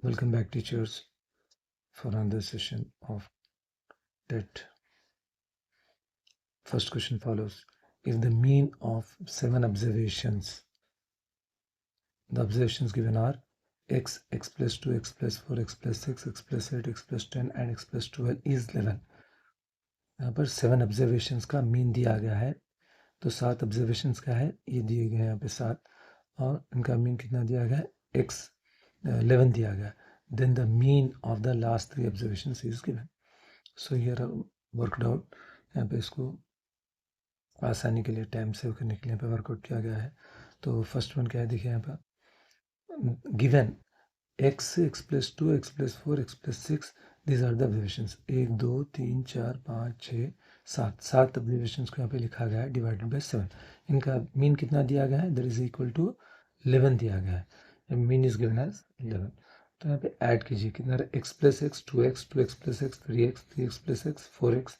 Welcome back, teachers, for another session of TET. First question follows. If the mean of 7 observations, the observations given are x, x plus 2, x plus 4, x plus 6, x plus 8, x plus 10 and x plus 12 is 11. यहाँ पर 7 observations का mean दिया गया है, तो 7 observations का है, ये दिए गए हैं यहाँ पे 7, और इनका मीन कितना दिया गया है, x 11 दिया गया. Then the mean of the last 3 observations is given. So here worked out, यहाँ पे इसको आसानी के लिए टाइम सेव करने के लिए यहाँ पे वर्कआउट किया गया है. तो फर्स्ट वन क्या है, देखिए यहाँ पर given x, x plus 2, x plus 4, x plus 6, these are the observations. 1, 2, 3, 4, 5, 6, 7 observations को यहाँ पे लिखा गया है डिवाइडेड बाय 7. इनका मीन कितना दिया गया है, दैट इज इक्वल टू 11 दिया गया है. Mean is given as 11. तो यहाँ पे ऐड कीजिए कितना, x plus x 2x, 2x plus x 3x, 3x plus x 4x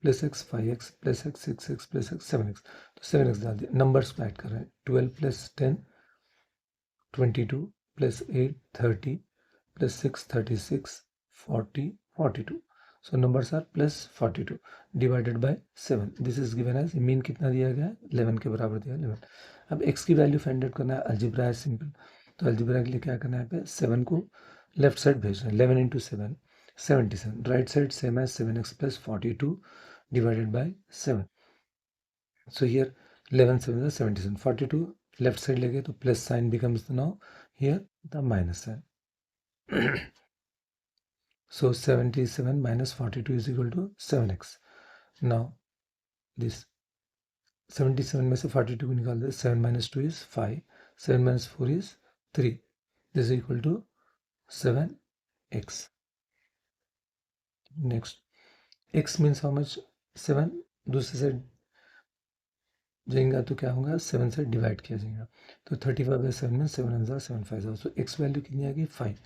plus x 5x plus x 6x plus x 7x. तो 7x डाल दिया. नंबर्स को ऐड कर रहे हैं. 12 plus 10 22 plus 8 30 plus 6 36 40 42. So numbers are plus 42 divided by 7. This is given as mean कितना दिया गया है, 11 के बराबर दिया है 11. अब x की वैल्यू फाइंड आउट करना है. अलजेब्रा है सिंपल, तो अलजेब्रा के लिए क्या करना है, पे 7 को लेफ्ट साइड भेजना है. 11 into 7 77. Right side same as 7x plus 42 divided by 7. So here 11 7 is 77. 42 left side lege to plus sign becomes now here the minus sign. So 77 minus 42 is equal to 7x. Now this 77 में से 42 को निकाल दे. 7 minus 2 is 5. 7 minus 4 is 3. This is equal to 7x. Next, x means how much? 7. दूसरे side जाएगा तो क्या होगा, 7 से डिवाइड किया जाएगा. तो 35 बाई 7 में 7 हज़ार 7 5. सो x वैल्यू कितनी आ गई, 5.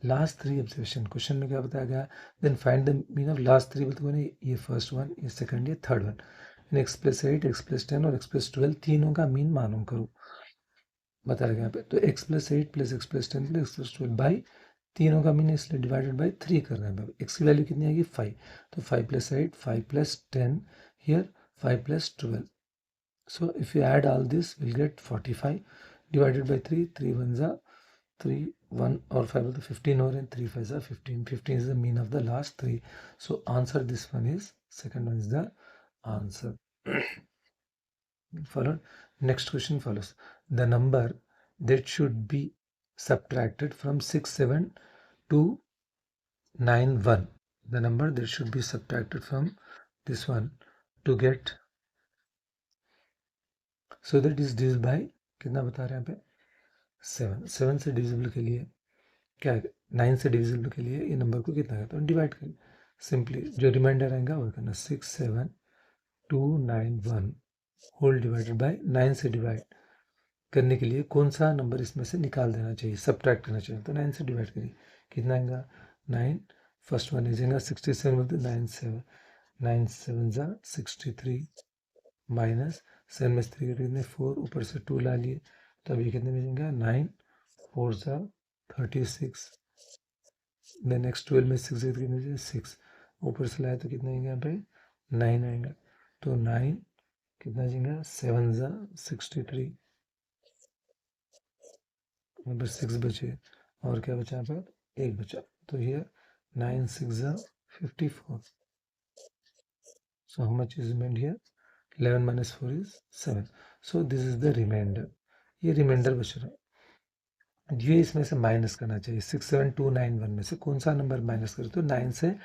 लास्ट 3 ऑब्जर्वेशन क्वेश्चन में क्या बताया गया, then find the mean of last 3. बोलते हैं ये फर्स्ट वन, ये सेकंड, ये third one. x plus 8, x plus 10 और x प्लस 12 तीनों का मीन मालूम करो, बताया गया यहाँ पे. तो x plus 8 plus x plus 10 plus x plus 12 by तीनों का मीन इसलिए डिवाइडेड बाई 3 कर रहे हैं. x की वैल्यू कितनी आएगी, 5. तो 5 plus 8, 5 plus 10, here 5 plus 12. So if you add all this, we'll get 45 divided by 3. 3 ones are 3, 1 or 5 of the 15 or 3 5s are 15. 15 is the mean of the last 3. So answer this one is, second one is the answer. Followed. Next question follows. The number that should be subtracted from 6 7 to 9 1. The number that should be subtracted from this one to get, so that is divisible by कितना बता रहे हैं यहाँ पे, 7. 7 से divisible के लिए क्या है, 9 से डिविजिबल के लिए ये नंबर को कितना है, तो डिवाइड करें. सिंपली जो रिमाइंडर आएगा वो करना 6 7 2 9 1 होल डिवाइडेड बाय 9 से डिवाइड करने के लिए कौन सा नंबर इसमें से निकाल देना चाहिए, सब्ट्रैक्ट करना चाहिए. तो 9 से डिवाइड करिए, कितना आएगा 9. फर्स्ट वन इजेगा 67 बोलते 9 7 9 7 जा 63 माइनस 7 में 3 कितने 4, ऊपर से 2 ला लिए, तो अब ये कितने में जाएगा 9 4 जा 36. देन नेक्स्ट 12 में 6 कितने 6, ऊपर से लाए तो कितना आएगा यहाँ पे 9 आएगा. तो 9 कितना जाएगा 7 जा 63, यहाँ पर 6 बचे और क्या बचा यहाँ पर 1 बचा. तो ये 9 6 जा 54. So how much is remained here, 11 minus 4 is 7. So this is the remainder. ये रिमाइंडर बच रहा है. ये इसमें से माइनस करना चाहिए. 6 7 2 9 1 में से कौन सा नंबर माइनस करे तो 9 से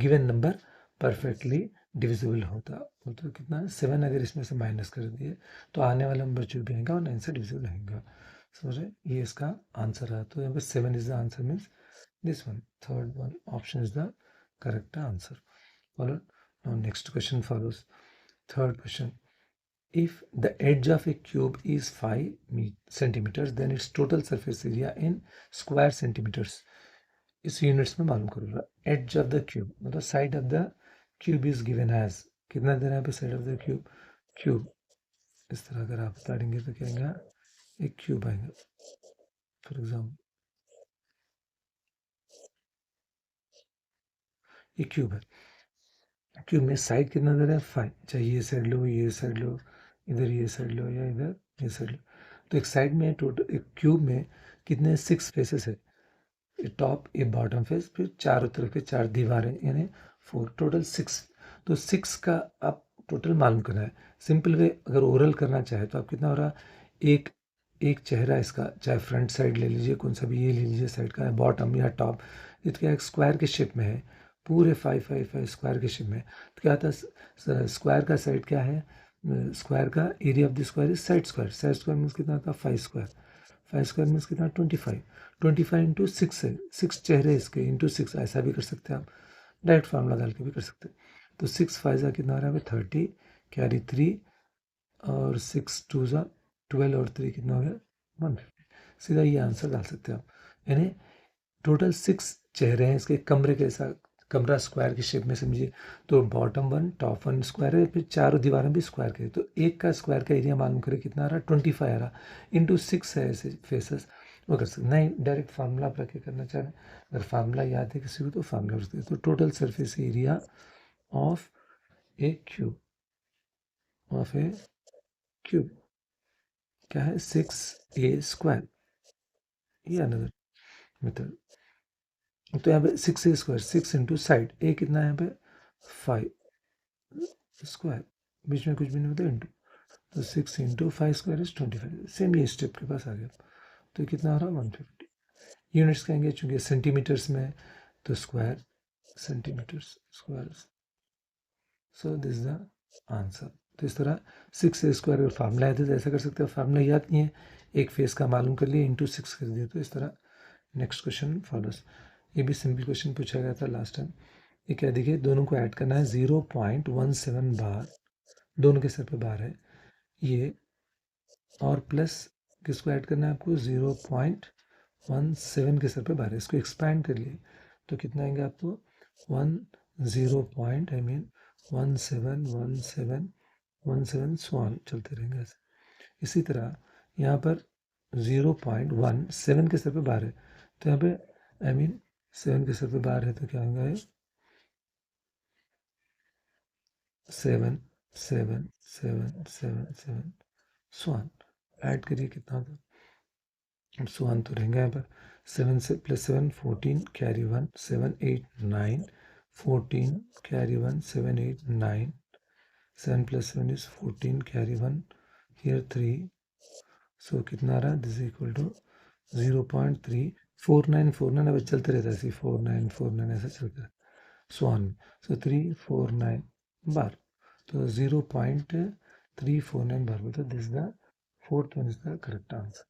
गिवन नंबर परफेक्टली डिविजिबल होता. तो कितना 7 अगर इसमें से माइनस कर दिए तो आने वाला नंबर जो भी आएगा वो 9 से डिविजिबल रहेगा. समझ रहे, ये इसका आंसर है. तो यहाँ पे 7 is the answer, means this one, third one option is the correct answer. Followed. Now next question follows. Third question. If the edge of a cube is 5 centimeters, then its total surface area in square centimeters. इस units में मालूम करूँगा. Edge of the cube मतलब side of the cube is given as, कितना देना है पे side of the cube, cube इस तरह अगर आप काटेंगे तो क्या आएगा, एक क्यूब आएगा. फॉर एग्जाम्पल ये क्यूब है। क्यूब में साइड कितना दे रहा है 5, चाहे ये साइड लो, ये साइड लो, इधर ये साइड लो या इधर ये साइड लो। तो एक साइड में टोटल एक क्यूब में कितने 6 फेसेस है, ये टॉप ये बॉटम फेस, फिर चारों तरफ के 4 दीवारें यानी 4, टोटल 6। तो 6 का आप टोटल मालूम करना है। सिंपल वे अगर ओरल करना चाहे तो आप कितना हो रहा, एक एक चेहरा इसका, चाहे फ्रंट साइड ले लीजिए, कौन सा भी ये ले लीजिए साइड का, बॉटम या टॉप, ये तो क्या एक स्क्वायर के शेप में है, पूरे 5 स्क्वायर के शेप में। तो क्या आता है स्क्वायर का साइड क्या है, स्क्वायर का area of the square is side square. Side square means कितना आता है 5 स्क्वायर। 5 स्क्वायर मीन्स कितना 25। 25 इंटू 6 है, 6 चेहरे इसके इंटू 6, ऐसा भी कर सकते हैं आप, डायरेक्ट फार्मूला डाल के भी कर सकते हैं। तो 6 5 जा कितना आ रहा है 30, कैरी 3 और 6 2 जा 12 और 3 कितना हो गया 150। सीधा ये आंसर डाल सकते हैं आप। यानी टोटल 6 चेहरे हैं इसके, कमरे के साथ, कमरा स्क्वायर की शेप में समझिए। तो बॉटम 1 टॉप 1 स्क्वायर है, फिर चारों दीवारें भी स्क्वायर के, तो एक का स्क्वायर का एरिया मालूम करें कितना आ रहा है 25 आ रहा, इंटू 6 है ऐसे फेसेस, वो कर सकते नहीं, डायरेक्ट फार्मूला आप रख के करना चाह रहे हैं। अगर फार्मूला याद है किसी को तो फार्मूला रख सकते। तो total surface area of A cube, of A cube क्या है 6a स्क्वायर, ये अनदर मेथड। तो यहाँ पे 6a स्क्वायर, 6 इंटू साइड ए कितना है यहाँ पे 5 स्क्वायर, बीच में कुछ भी नहीं होता इंटू, तो 6 इंटू 5 स्क्वायर इज 25। सेम ये स्टेप के पास आ गया। तो कितना हो रहा है 150। यूनिट्स कहेंगे चूंकि सेंटीमीटर्स में, तो square centimetres square. So this the answer. तो इस तरह 6 स्क्वायर अगर फार्मूला है तो ऐसा कर सकते हैं, फार्मूला याद नहीं है, एक फेस का मालूम कर लिए इंटू 6 कर दिया, तो इस तरह नेक्स्ट क्वेश्चन फॉलोस। ये भी सिंपल क्वेश्चन पूछा गया था लास्ट टाइम। ये क्या देखिए, दोनों को ऐड करना है, 0.17 बार दोनों के सर पे बार है ये, और प्लस किसको ऐड करना है आपको 0.17 के सर पे बार है, इसको एक्सपैंड कर लिए तो कितना आएंगे आपको 10 पॉइंट आई मीन 1717 स्वान चलते रहेंगे ऐसे। इसी तरह यहाँ पर 0.17 के सर पे बार है, तो यहाँ पे आई मीन 7 के सर पे बार है, तो क्या होगा 7 7 7 7 7 स्वान, ऐड करिए कितना था, स्वान तो रहेंगे यहाँ पर 7 से plus 7 14 carry 1 7 8 9 14 carry 1 7 8 9 7 plus 7 is 14 carry 1 here 3, so कितना आ रहा है दिस इक्वल टू 0.34949 अब चलते रहता है ऐसे 4949 ऐसे चलता है स्वान, सो 349 बार, तो 0.349 बार बोलते this the fourth one is the correct answer.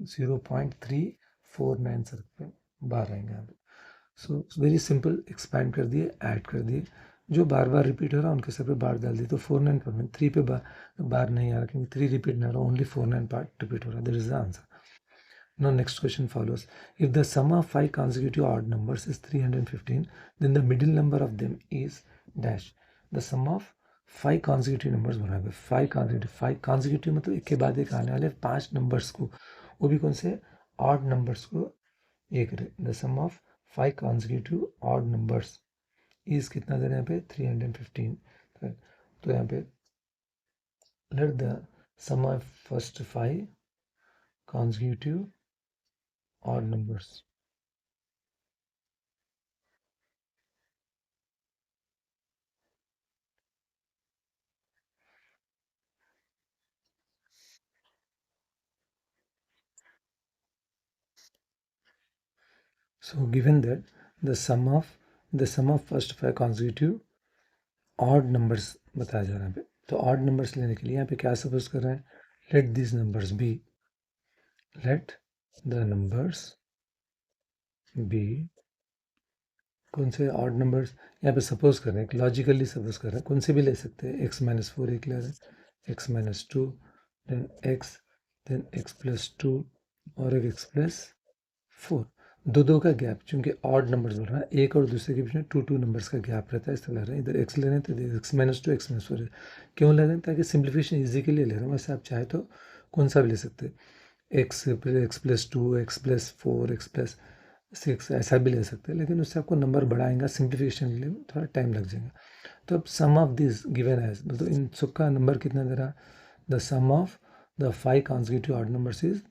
0.349 sir पे बार आएंगे यहाँ पे। सो वेरी सिंपल, एक्सपैंड कर दिए, ऐड कर दिए, जो बार बार रिपीट हो रहा है उनके सब पे बार डाल दिए, तो 49 पर 3 पे बार नहीं आ रहा क्योंकि 3 रिपीट नहीं हो रहा, ओनली 49 पार्ट रिपीट हो रहा है, that is the answer. Now next question follows. If the sum of 5 consecutive odd numbers is 315, then the middle number of them is dash. The sum of 5 consecutive numbers बना है, 5 consecutive मतलब एक के बाद एक आने वाले 5 numbers को, वो भी कौन से odd numbers को ये करें। The sum of 5 consecutive odd numbers is कितना दे रहे हैं यहाँ पे 315। तो यहाँ पे let the sum of first 5 consecutive odd numbers. So given that the sum of first 5 consecutive odd numbers बताया जा रहा है, तो odd numbers लेने के लिए यहाँ पे क्या सपोज कर रहे हैं, let these numbers be, let the numbers be कौन से odd numbers यहाँ पे सपोज कर रहे हैं, लॉजिकली सपोज कर रहे हैं, कौन से भी ले सकते हैं, x-4 एक ले रहे हैं, x-2 then x+2 और एक x+4, दो का गैप, चूंकि ऑड नंबर्स बोल रहा है, एक और दूसरे के बीच में 2 नंबर्स का गैप रहता है, इसलिए ले रहे हैं, इधर x ले रहे हैं तो इधर x-2 x-4 क्यों ले रहे हैं, ताकि सिंप्लीफिकेशन इजी के लिए ले रहे हैं। वैसे आप चाहे तो कौन सा भी ले सकते हैं, x+2 x+4 x+ 6 ऐसा भी ले सकते हैं, लेकिन उससे आपको नंबर बढ़ाएंगा, सिंप्लीफिकेशन के लिए थोड़ा टाइम लग जाएगा। तो अब sum of this given as, मतलब इन सब का नंबर कितना दे रहा, the sum of the 5 consecutive odd numbers is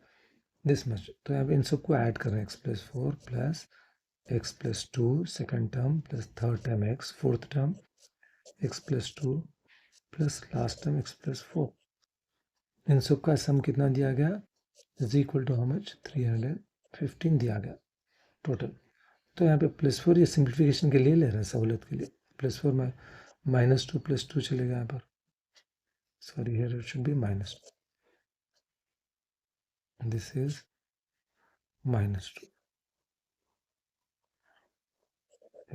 this much. तो यहाँ पे इन सबको ऐड कर रहे हैं, x+4 plus x+2 second term plus third term x fourth term, x+2 plus last term x+4। इन सब का सम कितना दिया गया, is equal to how much, 315 दिया गया टोटल। तो यहाँ पे +4 ये सिंप्लीफिकेशन के लिए ले रहे हैं, सहूलत के लिए। +4 में -2 +2 चलेगा यहाँ पर, sorry here it should be -2, this is -2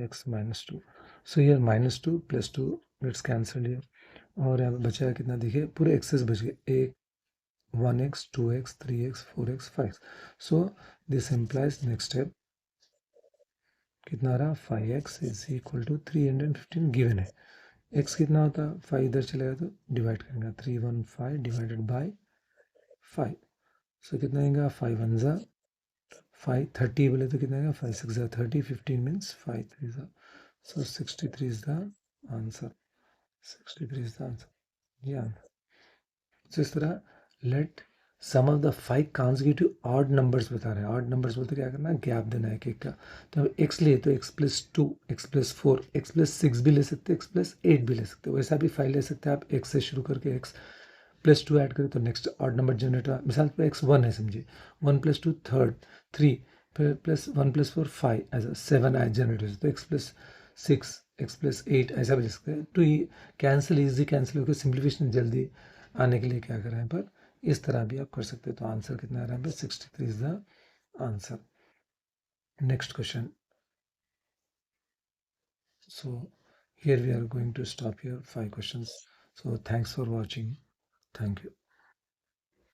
x -2। So here -2 +2 let's cancel here, और यहाँ पे बचा कितना, देखिए पूरे एक्सेस बच गए, 1x 2x 3x 4x 5। So this implies next step कितना रहा, 5x is equal to 315 given है। x कितना होता है, 5 इधर चलेगा तो डिवाइड करेंगे, 315 डिवाइडेड बाई 5। सो कितना आएगा, 5 1 जा 5, 30 बोले तो कितना आएगा, 5 6 जा 30, 15 मीन्स 5 3 जा, so 63 is the answer, 63 is the answer, ये आंसर। तो इस तरह let sum of the 5 consecutive odd numbers बता रहे हैं, ऑड नंबर्स बोलते क्या करना है, गैप देना है एक का। तो अब x लिए तो x+2 x+4 x+6 भी ले सकते हैं, x+8 भी ले सकते हैं, वैसा भी 5 ले सकते हैं आप, x से शुरू करके x+2 ऐड करें तो नेक्स्ट ऑड नंबर जनरेट हुआ। मिसाल पर x1 है समझिए, 1+2 थर्ड 3, फिर +1+4 5 ऐसा 7 आए जनरेट हो, तो x+6 x+8 ऐसा भी ले सकते हैं। तो ये कैंसिल ईजी कैंसिल होकर सिंप्लीफिकेशन जल्दी आने के लिए क्या करें यहाँ पर, इस तरह भी आप कर सकते हैं। तो आंसर कितना आ रहा है यहाँ पे, 63 is the answer. Next question. So here we are going to stop here, 5 questions. So thanks for watching. Thank you.